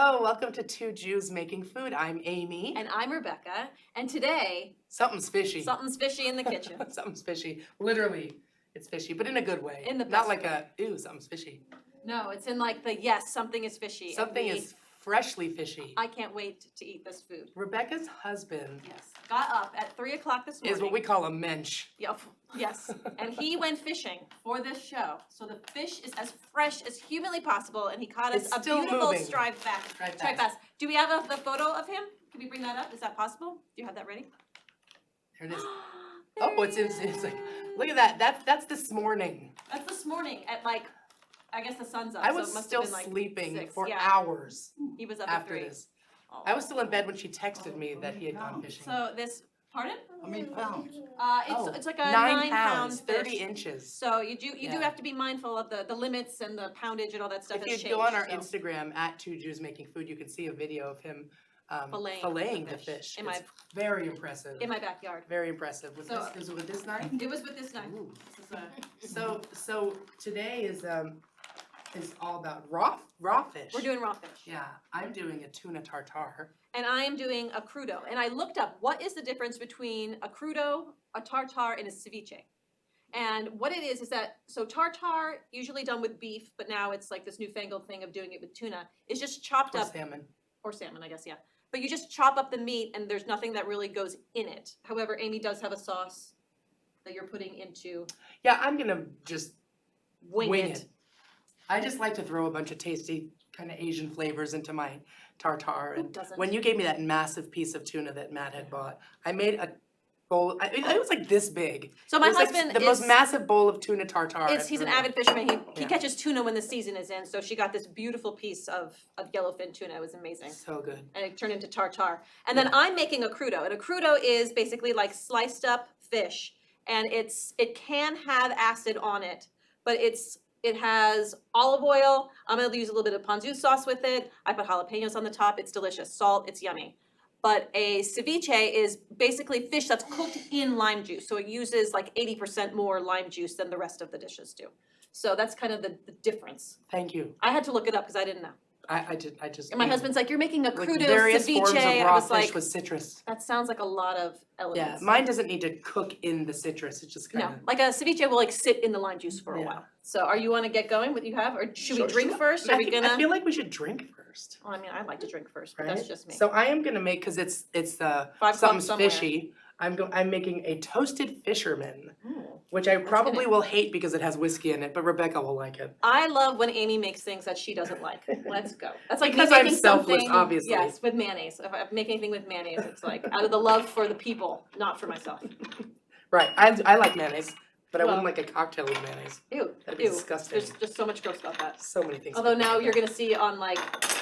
Hello, welcome to Two Jews Making Food. I'm Amy. And I'm Rebecca. And today, Something's fishy. something's fishy in the kitchen. Something's fishy. Literally, it's fishy, but in a good way. In the Not best like way. ooh, something's fishy. No, it's in like the yes, something is fishy. Something is freshly fishy. I can't wait to eat this food. Rebecca's husband Yes. Got up at 3 o'clock this morning. is what we call a mensch. Yep. Yes. And he went fishing for this show. So the fish is as fresh as humanly possible, and he caught us It's a still beautiful moving. striped bass. Striped bass. Do we have the photo of him? Can we bring that up? Is that possible? Do you have that ready? There it is. There Oh, he it's like, look at that. That's this morning. That's this morning at like, I guess the sun's up. I so was it must still have been like sleeping 6. for Yeah. hours He was up at after 3. this. I was still in bed when she texted me that he had gone fishing. So this, pardon? How many pounds? It's like a 9 9 pounds, pound 30 fish. inches. So you do Yeah. have to be mindful of the limits and the poundage and all that stuff If has you changed. go on our so. Instagram at Two Jews Making Food, you can see a video of him Filleting the the fish. fish. It's very impressive. In my backyard. Very impressive. With So- this, is it with this knife? It was with this knife. Ooh. This is So today is all about raw fish. we're doing raw fish. Yeah, I'm doing a tuna tartare. And I am doing a crudo. And I looked up what is the difference between a crudo, a tartare, and a ceviche. And what it is that, so tartare, usually done with beef, but now it's like this newfangled thing of doing it with tuna, is just chopped Or up, salmon. or salmon, I guess, yeah. But you just chop up the meat and there's nothing that really goes in it. However, Amy does have a sauce that you're putting into Yeah, I'm gonna just wing it. I just like to throw a bunch of tasty kind of Asian flavors into my tartare. Who And doesn't? when you gave me that massive piece of tuna that Matt had bought, I made a bowl. It was like this big. So my It was like husband the is, most massive bowl of tuna tartare. he's an avid fisherman. He Yeah. catches tuna when the season is in. So she got this beautiful piece of yellowfin tuna. It was amazing. So good. And it turned into tartare. And then I'm making a crudo. And a crudo is basically like sliced up fish. And it can have acid on it, but it has olive oil. I'm gonna use a little bit of ponzu sauce with it. I put jalapenos on the top. It's delicious. Salt, it's yummy. But a ceviche is basically fish that's cooked in lime juice. So it uses like 80% more lime juice than the rest of the dishes do. So that's kind of the difference. Thank you. I had to look it up because I didn't know. I just. And my husband's like, you're making a like crudo various forms of ceviche. I raw was fish like, with citrus. that sounds like a lot of Yeah, elements. mine doesn't need to cook in the citrus. It's just kind No, of. like a ceviche will like sit in the lime juice for a Yeah. while. So are you want to get going? What you have, or should Sure, we drink sure. first? Are we I gonna? feel like we should drink first. Well, I mean, I'd like to drink first, but Right? that's just me. So I am gonna make, because it's 5 o'clock something's somewhere. fishy. I'm making a toasted fisherman, Ooh. which I probably gonna- will hate because it has whiskey in it, but Rebecca will like it. I love when Amy makes things that she doesn't like. Let's go. That's like Because me I'm making selfless, something- obviously. Yes, with mayonnaise. If I make anything with mayonnaise, it's like out of the love for the people, not for myself. Right, I like mayonnaise, but I wouldn't Well- like a cocktail with mayonnaise. Ew, That'd be ew. disgusting. There's just so much gross about that. So many things. Although now about you're that. gonna see on like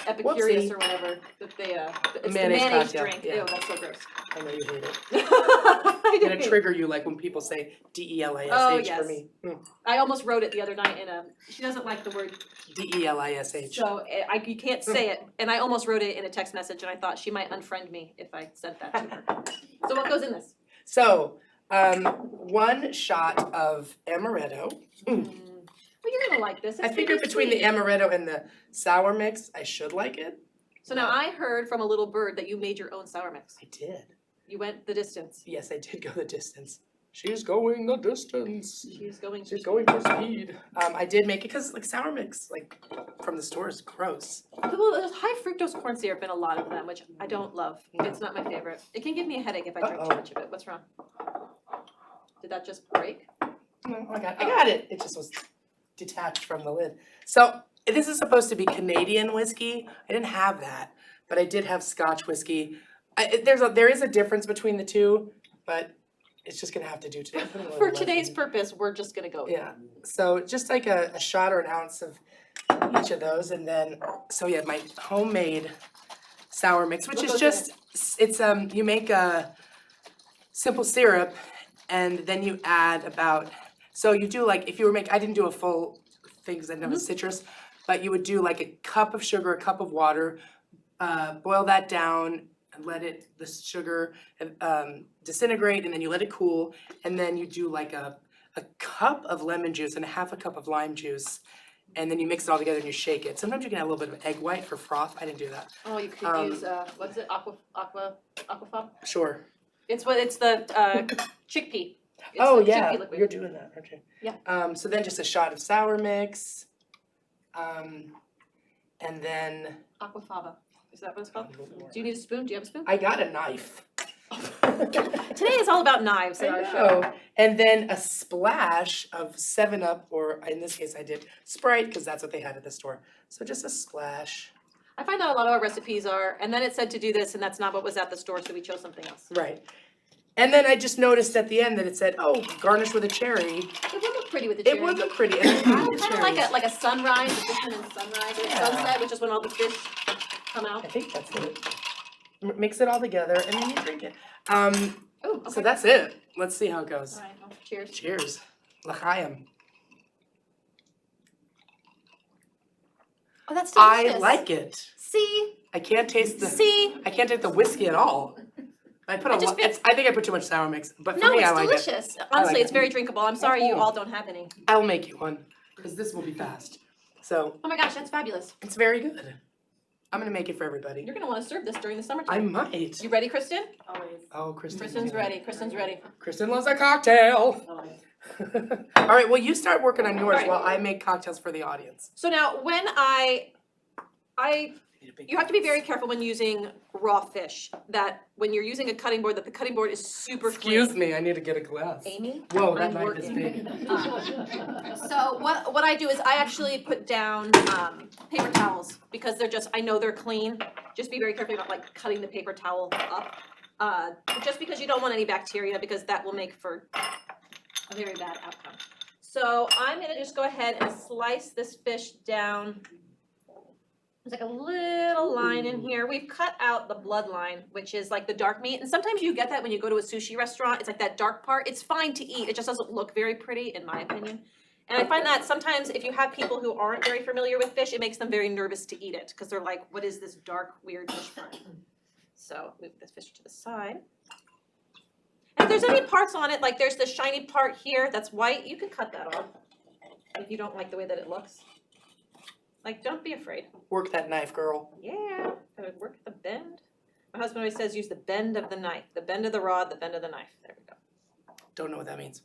Epicurious Whoopsie. or whatever that they it's Mayonnaise the mayonnaise cocktail, drink. yeah. Ew, that's so gross. I know you hate it. I It's gonna didn't. trigger you like when people say DELISH Oh, for yes. me. I almost wrote it the other night in a. She doesn't like the word, DELISH. so you can't say it. And I almost wrote it in a text message, and I thought she might unfriend me if I sent that to her. So what goes in this? So, 1 shot of amaretto. Well, you're gonna like this. I It's figured really between the sweet. amaretto and the sour mix, I should like it. So now I heard from a little bird that you made your own sour mix. I did. You went the distance. Yes, I did go the distance. She's going the distance. She's going. She's going for speed. I did make it because like sour mix, like from the store, is gross. Well, there's high fructose corn syrup in a lot of them, which I don't love. It's not my favorite. It can give me a headache if I drink too Uh-oh. much of it. What's wrong? Did that just break? No, I got it. It just was detached from the lid. So this is supposed to be Canadian whiskey. I didn't have that, but I did have Scotch whiskey. There is a difference between the two, but it's just gonna have to do today. For today's purpose, we're just gonna go. Yeah, so just like a shot or an ounce of each of those, and then, so yeah, my homemade sour mix, which What is goes just, it's, you make a simple syrup, and then you add about, so you do like, if you were I didn't do a full thing because I didn't have a citrus, but you would do like a cup of sugar, a cup of water, boil that down, and let the sugar disintegrate, and then you let it cool, and then you do like a cup of lemon juice and a half a cup of lime juice, and then you mix it all together and you shake it. Sometimes you can add a little bit of egg white for froth. I didn't do that. Oh, you could use, what is it, aquafaba? Sure. It's the chickpea. It's Oh the yeah, chickpea liquid. you're doing that, aren't you? Yeah. So then just a shot of sour mix, and then Aquafaba. Is that what it's called? Do you need a spoon? Do you have a spoon? I got a knife. Today is all about knives I in our show. know. And then a splash of 7-Up, or in this case I did Sprite, because that's what they had at the store. So just a splash. I find that a lot of our recipes are, and then it said to do this, and that's not what was at the store, so we chose something else. Right. And then I just noticed at the end that it said, oh, garnish with a cherry. It would look pretty with the cherry. It would look pretty. And I I love kind of like a sunrise, a fisherman's sunrise, or Yeah. sunset, which is when all the fish come I out. think that's it. Mix it all together and then you drink it. Oh, okay. So that's it. Let's see how it goes. All right, well, cheers. Cheers. L'chaim. Oh, that's delicious. I like it. See? I can't taste the See? I can't taste the whiskey at all. I put a just lot. feel- I think I put too much sour mix, but for No, me, it's I like it. delicious. Honestly, like it's it. very drinkable. I'm sorry you all don't have any. I'll make you one because this will be fast. So Oh my gosh, that's fabulous. it's very good. I'm gonna make it for everybody. You're gonna want to serve this during the I summertime. might. You ready, Kristen? Always. Oh, Kristen. Kristen's ready. Kristen's ready. Kristen loves a cocktail. Always. All right. Well, you start working on yours All right. while I make cocktails for the audience. So now, when you have to be very careful when using raw fish. That when you're using a cutting board, that the cutting board is super clean. Excuse me. I need to get a glass. Amy. Whoa, that I'm knife is working. big. So what I do is I actually put down paper towels because they're just, I know they're clean. Just be very careful about like cutting the paper towel up. Just because you don't want any bacteria because that will make for a very bad outcome. So I'm gonna just go ahead and slice this fish down. There's like a little line in here. We've cut out the bloodline, which is like the dark meat. And sometimes you get that when you go to a sushi restaurant. It's like that dark part. It's fine to eat. It just doesn't look very pretty, in my opinion. And I find that sometimes if you have people who aren't very familiar with fish, it makes them very nervous to eat it because they're like, what is this dark, weird fish part? So move this fish to the side. And if there's any parts on it, like there's the shiny part here that's white, you can cut that off if you don't like the way that it looks. Like, don't be afraid. Work that knife, girl. Yeah, gotta work the bend. My husband always says use the bend of the knife, the bend of the rod, the bend of the knife. There we go. Don't know what that means.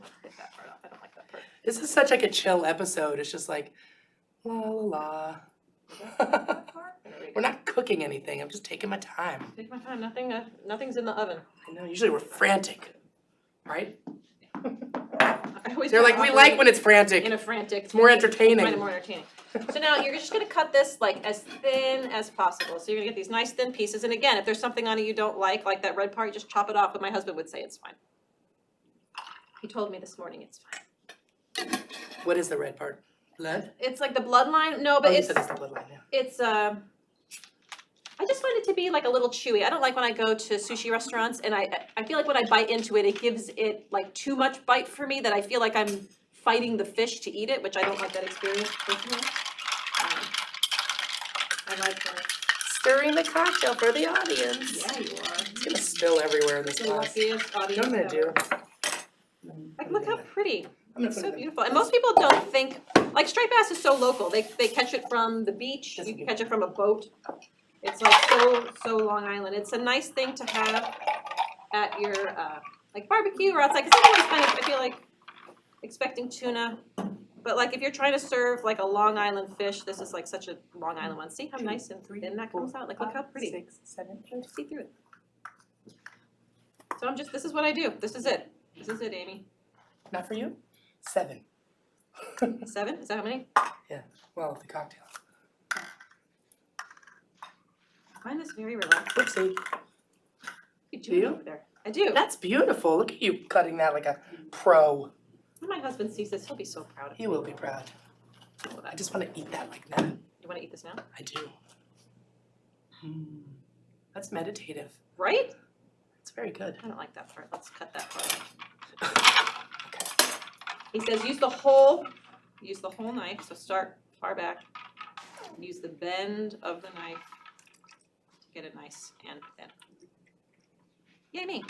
I'll take that part off. I don't like that part. This is such like a chill episode. It's just like la la la. That part? There we go. We're not cooking anything. I'm just taking my time. Take my time. Nothing's in the oven. I know. Usually we're frantic, right? I always They're like, we like when it's frantic. in a frantic. It's more entertaining. Find it more entertaining. So now you're just gonna cut this like as thin as possible. So you're gonna get these nice thin pieces. And again, if there's something on it you don't like that red part, you just chop it off. But my husband would say it's fine. He told me this morning it's fine. What is the red part? Blood? It's like the bloodline. No, but Oh, you it's said it's the bloodline, yeah. it's I just find it to be like a little chewy. I don't like when I go to sushi restaurants and I feel like when I bite into it, it gives it like too much bite for me that I feel like I'm fighting the fish to eat it, which I don't like that experience personally. I like that. Stirring the cocktail for the audience. Yeah, you are. It's gonna spill everywhere in this The glass. luckiest audience You know what I'm gonna ever. do? Like, look how pretty. I'm gonna It's put so it in. beautiful. And most people don't think, like striped bass is so local. They catch it from the beach. You can catch it from a boat. It's like so Long Island. It's a nice thing to have at your like barbecue or outside. Because everyone's kind of, I feel like, expecting tuna. But like if you're trying to serve like a Long Island fish, this is like such a Long Island one. See how nice and thin that comes out? Like look how pretty. 6, 7, You can see through it. So this is what I do. This is it. This is it, Amy. Not for you? 7. 7? Is that how many? Well, the cocktail. I find this very relaxing. Oopsie. You Do you? over there. I do. That's beautiful. Look at you cutting that like a pro. When my husband sees this, he'll be so proud of He will be proud. I just want to eat that like that. You want to eat this now? I do. That's meditative. Right? It's very good. I don't like that part. Let's cut that part. Okay. He says use the whole knife. So start far back. Use the bend of the knife to get it nice and thin. Yay me.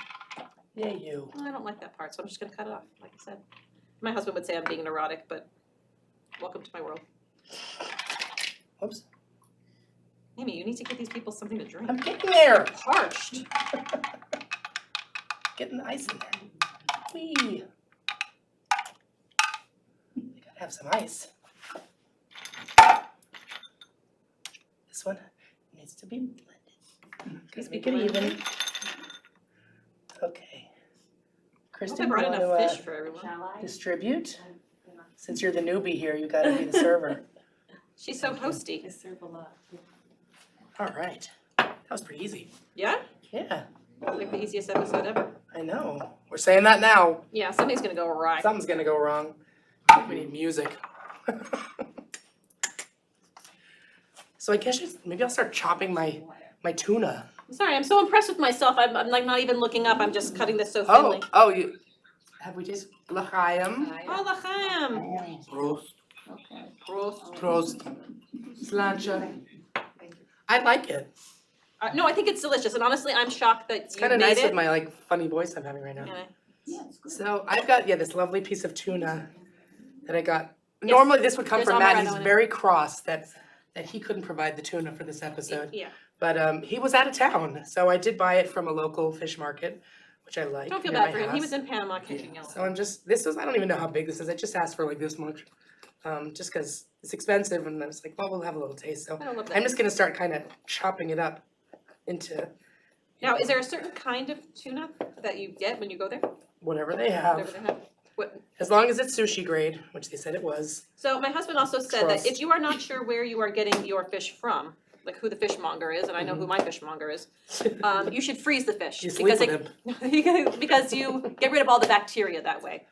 Yay you. Well, I don't like that part, so I'm just gonna cut it off, like I said. My husband would say I'm being neurotic, but welcome to my world. Oops. Amy, you need to get these people something to drink. I'm getting there. Parched. Getting the ice in there. Whee. You gotta have some ice. This one needs to be blended. Just make it even. Okay. I Kristen, brought you enough want fish to for everyone. distribute? Since you're the newbie here, you gotta be the server. She's so hosty. I serve a lot. All right. That was pretty easy. Yeah? Yeah, Like the easiest episode ever. I know. We're saying that now. Yeah, something's gonna go awry. Something's gonna go wrong. We need music. So I guess maybe I'll start chopping my tuna. Sorry, I'm so impressed with myself. I'm like not even looking up. I'm just cutting this so thinly. You have we just l'chaim? Oh, l'chaim. Prost. Okay. Prost. Prost. Sláinte. I like it. No, I think it's delicious, and honestly, I'm shocked that It's you kind of made nice it. with my like funny voice I'm having right now. Yeah. So I've got this lovely piece of tuna that I got. Yes. Normally this would come There's from Matt. amaretto He's in it. very cross that he couldn't provide the tuna for this episode. Yeah. But he was out of town, so I did buy it from a local fish market, which I like. Don't feel near bad my for him. He house. was in Panama catching yellow. So I'm just, I don't even know how big this is. I just asked for like this much. Just because it's expensive, and I was like, well, we'll have a little taste. So I don't love that. I'm just gonna start kind of chopping it up into Now, is there a certain kind of tuna that you get when you go there? whatever they Whatever have. they have. What? As long as it's sushi grade, which they said it was. So my husband also said that if Trust. you are not sure where you are getting your fish from, like who the fishmonger is, and I know who my fishmonger is, you should freeze the fish. You sleep because with it, because you get rid of all the bacteria that way.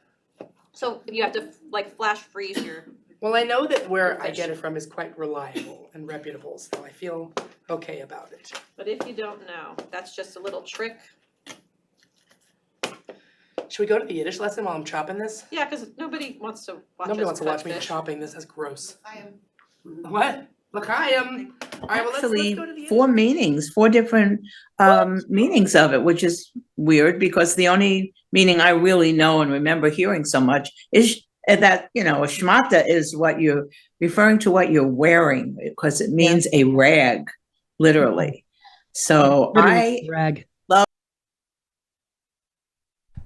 So you have to like flash freeze your. Well, I know that where I Fish. get it from is quite reliable and reputable, so I feel okay about it. But if you don't know, that's just a little trick. Should we go to the Yiddish lesson while I'm chopping this? Yeah, because nobody wants to watch Nobody us wants to cut watch me fish. chopping this. That's gross. What? L'chaim. All right, well, Actually, let's go to the four Yiddish. meanings, four different meanings of it, which is weird because the only meaning I really know and remember hearing so much is that, a shmata is what you're referring to, what you're wearing, because it means a rag, literally. So Literally rag.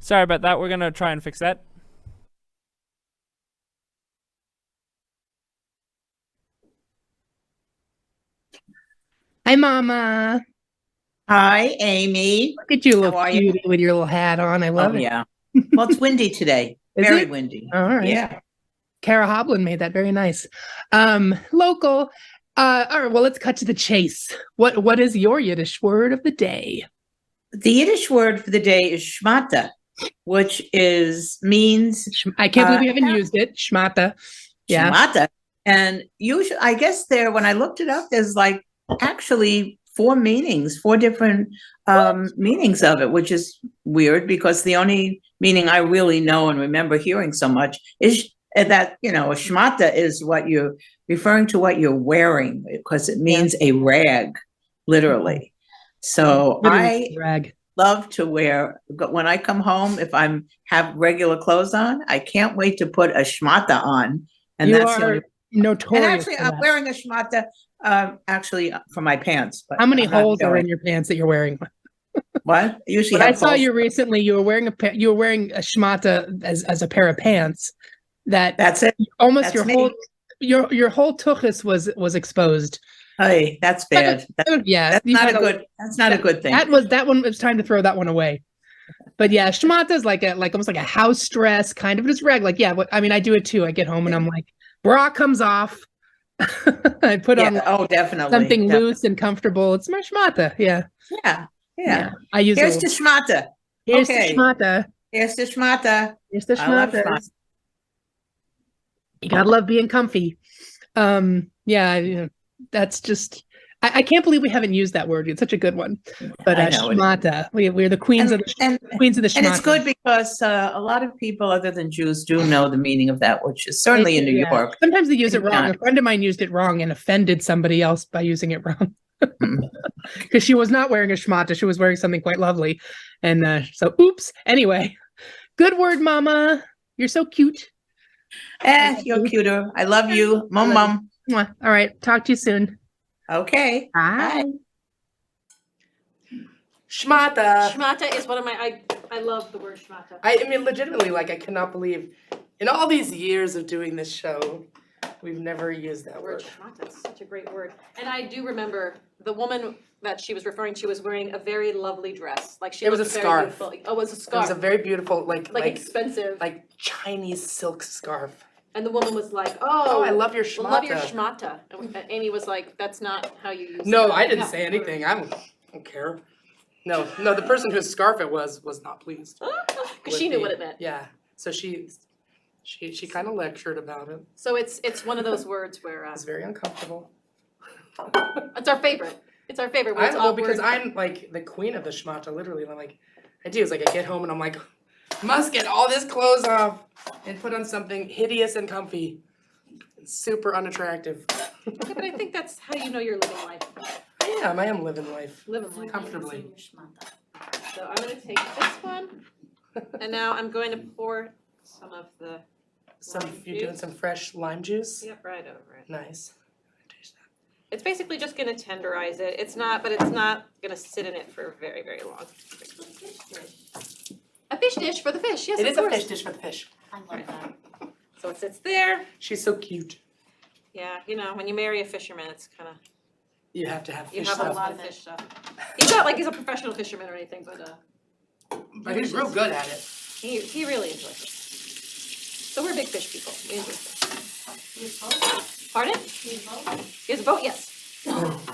Sorry about that. We're gonna try and fix that. Hi, Mama. Hi, Amy. Look at you, How little are you? cutie, with your little hat on. I love Oh, it. yeah. Well, it's windy today. Is Very it? windy. All right. Yeah. Kara Hoblin made that very nice. Local. All right. Well, let's cut to the chase. What is your Yiddish word of the day? The Yiddish word for the day is shmata, which means I can't believe we haven't yeah. used it. Shmata. Yeah. Shmata. And usually, I guess when I looked it up, there's like actually four different meanings of it, which is weird because the only meaning I really know and remember hearing so much is that, a shmata is what you're referring to, what you're wearing, because it means a rag, literally. So Literally rag. love to wear, when I come home, if have regular clothes on, I can't wait to put a shmata on. And You that's the are only. notorious. And actually, for I'm that. wearing a shmata, actually for my pants. But How many I'm not holes are showing. in your pants that you're wearing? What? I usually But I have saw holes. you recently. You were wearing a shmata as a pair of pants. That's it. Almost That's your whole tuchus was exposed. Hey, that's bad. Yeah, That's you not had a good. That's not a good thing. That one. It was time to throw that one away. But yeah, shmata is like almost like a house dress, kind of just rag. Like I do it too. I get home and I'm like, bra comes off. I put on Oh, definitely something loose and comfortable. It's my shmata. Yeah. Yeah. I use Here's it. the shmata. Here's okay. the shmata. Here's the shmata. Here's the I love shmata. shmata. You gotta love being comfy. That's just. I can't believe we haven't used that word. It's such a good one. But I know it. shmata, we're the queens of the queens of the shmata. And it's good because a lot of people other than Jews do know the meaning of that, which is certainly in New Yeah. York. Sometimes they use it Maybe wrong. not. A friend of mine used it wrong and offended somebody else by using it wrong. Because she was not wearing a shmata. She was wearing something quite lovely. And so, oops. Anyway, good word, Mama. You're so cute. You're cuter. I love you. Mum, mum. Mwah. All right. Talk to you soon. Okay. Bye. Schmata. Schmata is one of my, I love the word schmata. I mean, legitimately, like, I cannot believe in all these years of doing this show, we've never used that The word word. schmata is such a great word. And I do remember the woman that she was referring to was wearing a very lovely dress. Like she It was looked a very scarf. beautiful. Oh, it was a It was scarf. a very beautiful, like expensive. like Chinese silk scarf. And the woman was like, Oh, I love your well, love your schmata. schmata. And Amy was like, that's not how you use No, it. I didn't say anything. I don't care. No, the person whose scarf it was not pleased. Because she knew what it meant. Yeah, so she kind of lectured about it. So it's one of those words where It was very uncomfortable. it's our favorite. It's our favorite. When it's Well, awkward. because I'm like the queen of the schmata, literally. I'm like, I do. It's like I get home and I'm like, must get all this clothes off and put on something hideous and comfy, and super unattractive. Yeah, but I think that's how you know you're living life. I am living life Living life. comfortably. So I'm gonna take this one, and now I'm going to pour some of the. You're doing some fresh lime juice. Yep, right over it. Nice. Taste that. It's basically just gonna tenderize it. It's not gonna sit in it for very, very long. A fish dish for the fish, yes, It of is a course. fish dish for the fish. I love that. So it sits there. She's so cute. Yeah, you know, when you marry a fisherman, it's kind of, You have to have you fish have a stuff. lot of fish stuff. He's not like he's a professional fisherman or anything, but But he's real good at it. he really enjoys it. So we're big fish people. We enjoy fish. You both? Pardon? You both? He has a boat, yes.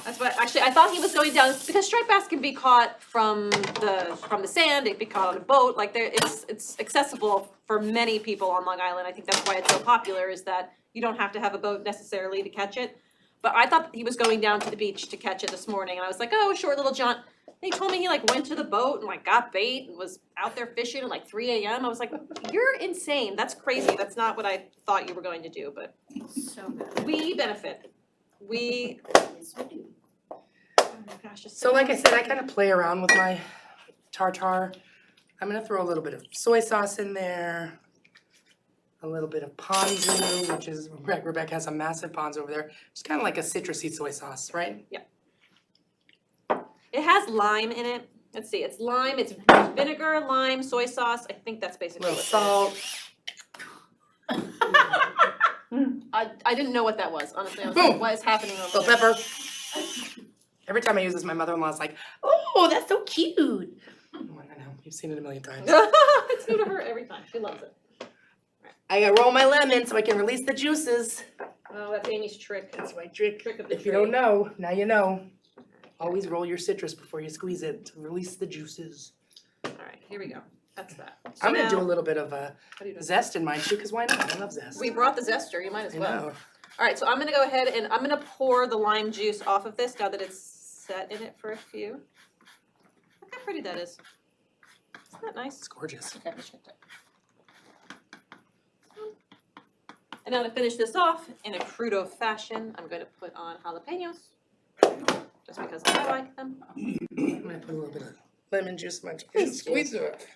That's what, actually, I thought he was going down, because striped bass can be caught from the sand, it can be caught on a boat, like it's accessible for many people on Long Island. I think that's why it's so popular, is that you don't have to have a boat necessarily to catch it. But I thought he was going down to the beach to catch it this morning, and I was like, oh, short little jaunt. And he told me he like went to the boat and like got bait and was out there fishing at like 3 a.m. I was like, you're insane, that's crazy, that's not what I thought you were going to do, but So good. we benefit. We, Yes, we do. oh my gosh, just So like I said, I kind of play around with my tartare. I'm gonna throw a little bit of soy sauce in there, a little bit of ponzu, which is, Rebecca has a massive ponzu over there. It's kind of like a citrusy soy sauce, right? It has lime in it. Let's see, it's lime, it's vinegar, lime, soy sauce. I think that's A basically little what it is. salt, I didn't know what that was, honestly. I was Boom. like, what is happening over little there? pepper. Every time I use this, my mother-in-law's like, "Oh, that's so cute." I know, you've seen it a million times. It's new to her every time. She loves it. I gotta roll my lemon so I can release the juices. Oh, that's Amy's trick. That's my trick. Trick of the If you trade. don't know, now you know. Always roll your citrus before you squeeze it to release the juices. All right, here we go. That's that. So I'm gonna do a now- little bit of what are you doing? zest in mine too, because why not? I love zest. We brought the zester. You might as I well. know. All right, so I'm gonna go ahead and I'm gonna pour the lime juice off of this now that it's set in it for a few. Look how pretty that is. Isn't that nice? It's gorgeous. Okay, let's check that. And now to finish this off in a crudo fashion, I'm going to put on jalapenos, just because I like them. I'm gonna put a little bit of lemon juice in my squeeze it.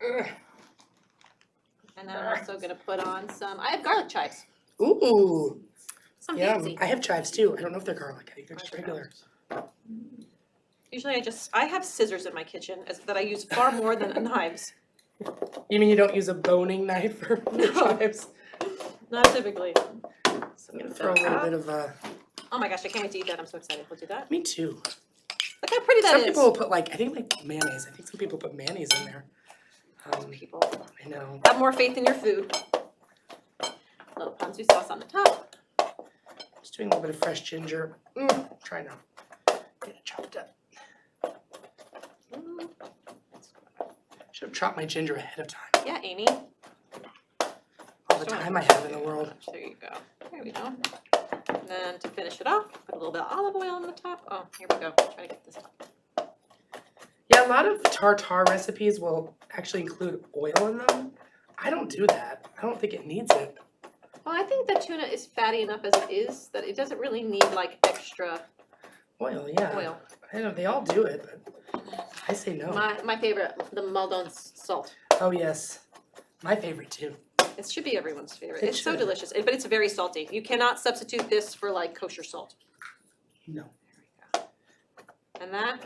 Ugh. And then I'm also gonna put on I have garlic chives, Ooh, some yum. fancy. I have chives too. I don't know if they're garlic. I think they're just Mine are regular. Usually I have scissors in my kitchen that I use far more than knives. You mean you don't use a boning knife for No. chives? Not typically. So I'm gonna throw a little bit of Oh my gosh, I can't wait to eat that, I'm so excited. We'll do that. me too. Look how pretty that Some is. people will put I think mayonnaise. I think some people put mayonnaise in there. People, I know. have more faith in your food. A little ponzu sauce on the top. Just doing a little bit of fresh ginger. Try now. Get it chopped up. Should have chopped my ginger ahead of time. Yeah, Amy. All the time I have in the world. There you go. There we go. And then to finish it off, put a little bit of olive oil on the top. Oh, here we go. Try to get this top. Yeah, a lot of tartare recipes will actually include oil in them. I don't do that. I don't think it needs it. Well, I think that tuna is fatty enough as it is that it doesn't really need like extra Oil, yeah. oil. I know they all do it, but I say no. My favorite, the Maldon salt. Oh yes, my favorite too. It should be everyone's favorite. It It's so should. delicious, but it's very salty. You cannot substitute this for like kosher salt. No. And that,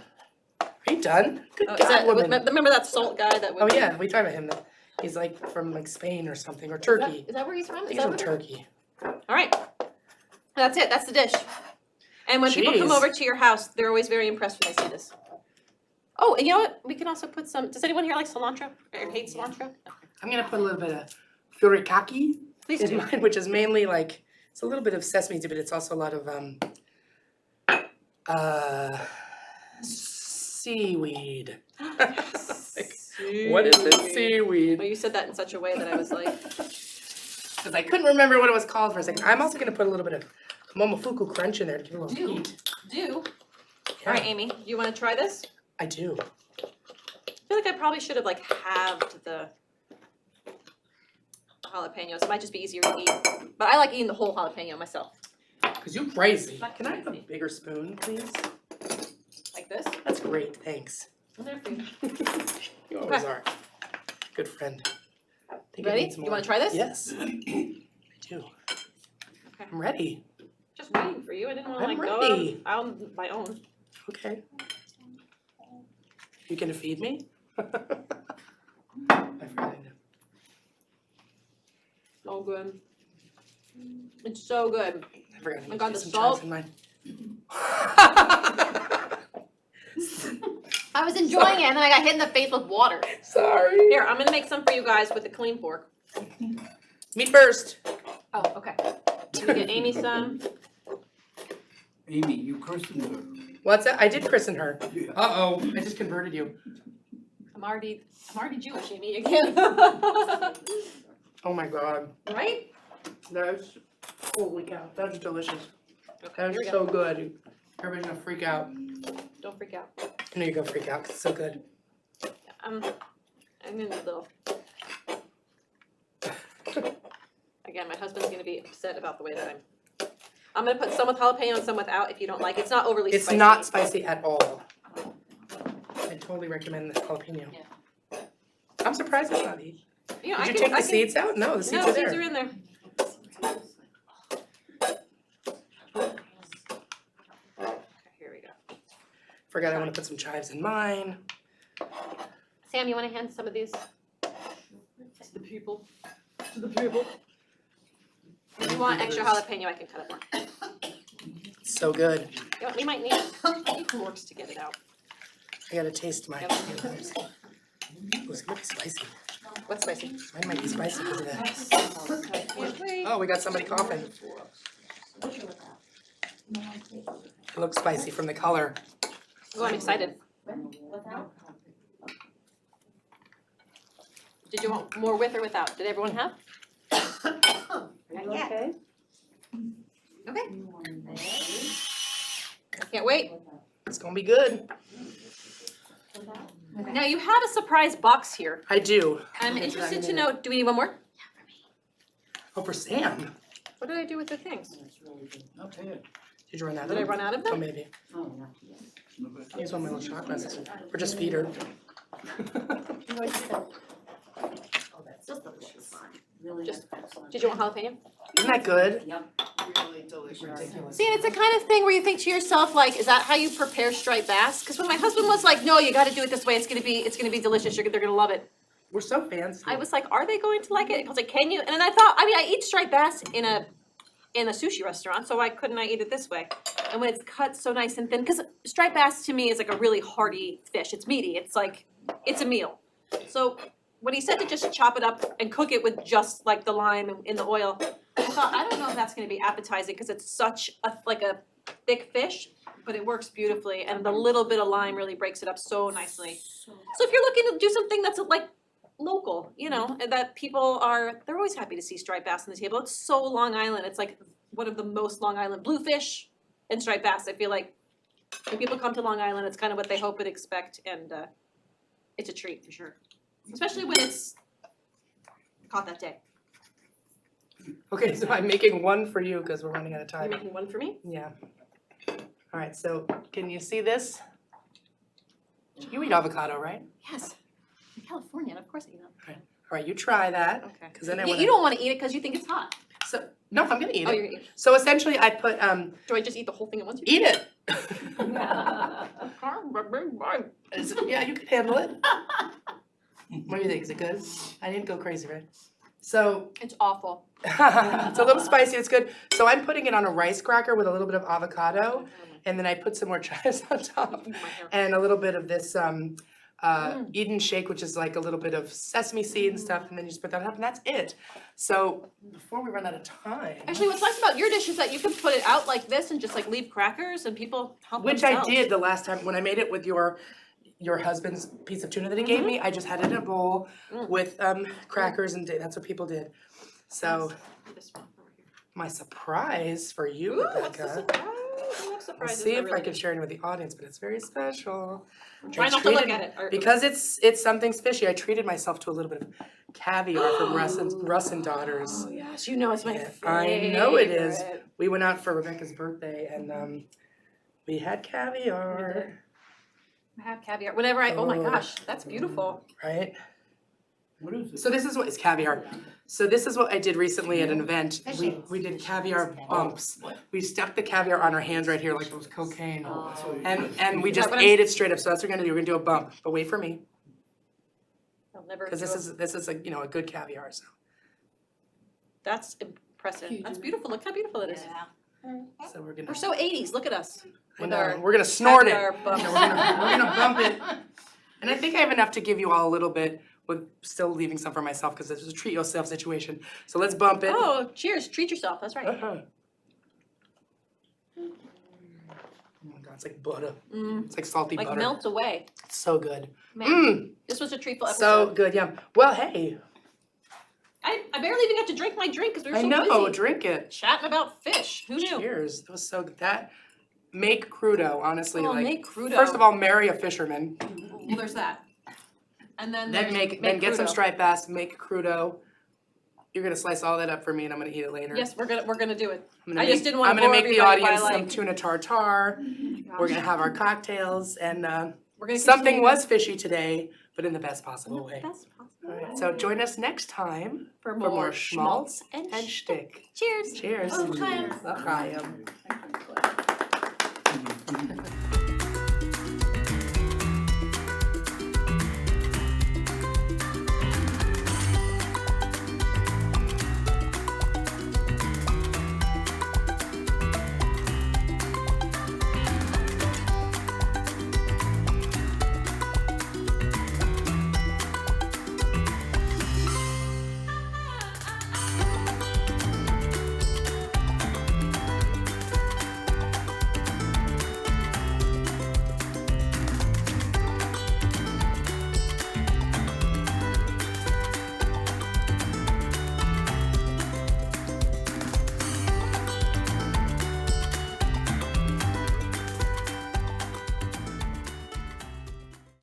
Are you done? Good oh, is God, that, woman. remember that salt guy that would Oh be- yeah, we talked about him. He's like from like Spain or something, or Turkey. Is that where he's from? I Is think that he's from what- Turkey. All right. That's it. That's the dish. And when people come Jeez. over to your house, they're always very impressed when they see this. Oh, and you know what? We can also put some, does anyone here like cilantro or hate cilantro? I'm gonna put a little bit of furikake Please in do. mine, which is mainly like, it's a little bit of sesame seed, but it's also a lot of seaweed. Like, what is this Well, seaweed? you said that in such a way that I was like, Because I couldn't remember what it was called for a second. I'm also gonna put a little bit of momofuku crunch in there to give it a little Do. heat. do. Yeah, All right, Amy, do you want to try this? I do. I feel like I probably should have like halved the jalapenos. It might just be easier to eat. But I like eating the whole jalapeno myself. Cause you're crazy. Can I have a bigger spoon, please? Like this. That's great, thanks. And there for you. You always are. Good friend. Think it Ready? needs You more. wanna try this? Yes. I do. Okay. I'm ready. Just waiting for you. I didn't want to I'm like go ready. out on my own. Okay. You gonna feed me? I forgot I know. So good. It's so good. I forgot I I need got to the get some salt. chives in mine. I was enjoying it and then I got hit in the face with water. Sorry. Here, I'm gonna make some for you guys with a clean fork. Me first. Oh, okay. Let me get Amy some. Amy, you christened her. What's that? I did christen her. Yeah. Uh-oh, I just converted you. I'm already Jewish, Amy, again. Oh my God. Right? That's, holy cow, that's delicious. Okay, here That's we go. so good. Everybody's gonna freak out. Don't freak out. I know you're gonna freak out 'cause it's so good. I'm gonna need a little. Again, my husband's gonna be upset about the way that I'm gonna put some with jalapeno and some without if you don't like it. It's not overly It's spicy. not spicy at all. I totally recommend the jalapeno. Yeah. I'm surprised it's not heat. You know, Did I you can- take I the can- seeds out? No, the seeds No, are seeds there. are in there. Okay, here we go. Forgot I wanna put some chives in mine. Sam, you wanna hand some of these to the people? To the people. If you want extra jalapeno, I can cut it more. So good. You know, we might need forks to get it out. I gotta taste mine. Yep. Ooh, it's gonna be spicy. What's spicy? Mine might be spicy because of that. Wait. Oh, we got somebody coughing. It looks spicy from the color. Oh, I'm excited. Did you want more with or without? Did everyone have? Okay. Okay. Can't wait. It's gonna be good. Now you have a surprise box here. I do. I'm We'll get to that interested in a to minute. know, do we need one more? Oh, for Sam. What did I do with the things? Not bad. Did you run out of Did I them? run out of Oh, them? maybe. Not bad. Use one of my little shot glasses. Or just feed her. Did you want jalapeno? Isn't that good? Really delicious. Ridiculous. See, and it's the kind of thing where you think to yourself, like, is that how you prepare striped bass? Because when my husband was like, no, you gotta do it this way, it's gonna be delicious, they're gonna love it. We're so fancy. I was like, are they going to like it? I was like, can you? And then I thought, I mean, I eat striped bass in a sushi restaurant, so why couldn't I eat it this way? And when it's cut so nice and thin, because striped bass to me is like a really hearty fish. It's meaty. It's like, it's a meal. So when he said to just chop it up and cook it with just like the lime in the oil, I thought, I don't know if that's gonna be appetizing because it's such a thick fish, but it works beautifully, and the little bit of lime really breaks it up so nicely. So if you're looking to do something that's like local, you know, and that they're always happy to see striped bass on the table. It's so Long Island. It's like one of the most Long Island bluefish and striped bass. I feel like when people come to Long Island, it's kind of what they hope and expect, and it's a treat for sure. Especially when it's caught that day. Okay, so I'm making one for you because we're running out of You're time. making one for me? Yeah. All right, so can you see this? You eat avocado, right? Yes. In California, and of course I eat them. right, you try that. Okay. Because then I You want don't wanna eat it because you think it's hot. So, no, I'm gonna eat Oh, it. you're gonna eat it. So essentially I put, Do I just eat the whole thing at once? eat it. It's Yeah, you can handle it. What do you think? Is it good? I didn't go crazy, right? So awful. it's a little spicy, it's good. So I'm putting it on a rice cracker with a little bit of avocado, and then I put some more chives on top, and a little bit of this Eden shake, which is like a little bit of sesame seed and stuff, and then you just put that up, and that's it. So before we run out of time, Actually, what's nice about your dish is that you can put it out like this and just like leave crackers and people help which I themselves. did the last time when I made it with your husband's piece of tuna that he gave me. I just had it in a bowl with crackers, and that's what people did. So This one over here. my surprise for you, Ooh, what's the Rebecca. surprise? I love I'll surprises. see if I really can do. share it with the audience, but it's very special. Try I not to look treated- at it. Or- Because it's something fishy. I treated myself to a little bit of caviar from Russ and Daughters. Oh yes, you know it's my Yeah, favorite. I know it is. We went out for Rebecca's birthday and we had caviar, I have caviar. Whenever I, oh my Oh. gosh, that's beautiful. right? What is it? So this is what is caviar. So this is what I did recently at an event. We did caviar bumps. We stuck the caviar on our hands right here like it was cocaine. And we Is that just what I'm- ate it straight up. So that's what we're gonna do. We're gonna do a bump. But wait for me, I'll never. because do this is a a good caviar. So That's impressive. Huge. That's beautiful. Look how beautiful it is. so we're We're gonna. so 80s. Look at us. I with know, our we're gonna snort it. caviar bumps. We're gonna bump it. And I think I have enough to give you all a little bit, with still leaving some for myself because this is a treat yourself situation. So let's bump it. Oh, cheers. Treat yourself. That's right. Uh-huh. Oh my god, it's like butter. Mm, It's like salty like butter. melts away. It's so good. Man, this was a treatful episode. So good, yum. Well, hey, I barely even got to drink my drink because we were I so know, busy drink it. chatting about fish. Who knew? Cheers. That was so good. That make crudo, honestly, Oh, like make crudo. first of all, marry a fisherman. Well, there's that. And then Then there's then get some crudo. striped bass, make crudo. You're gonna slice all that up for me and I'm gonna eat it later. Yes, we're gonna do it. I'm gonna I just make- didn't wanna I'm gonna bore make the everybody by, audience some like- tuna tartare. We're gonna have our cocktails and We're gonna something continue was fishy today, but in the best possible way. Best possible Alright, so join us next time for for more more schmaltz schmaltz and and shtick. Cheers. Cheers. Oh, Chaim. L'chaim. Mhm.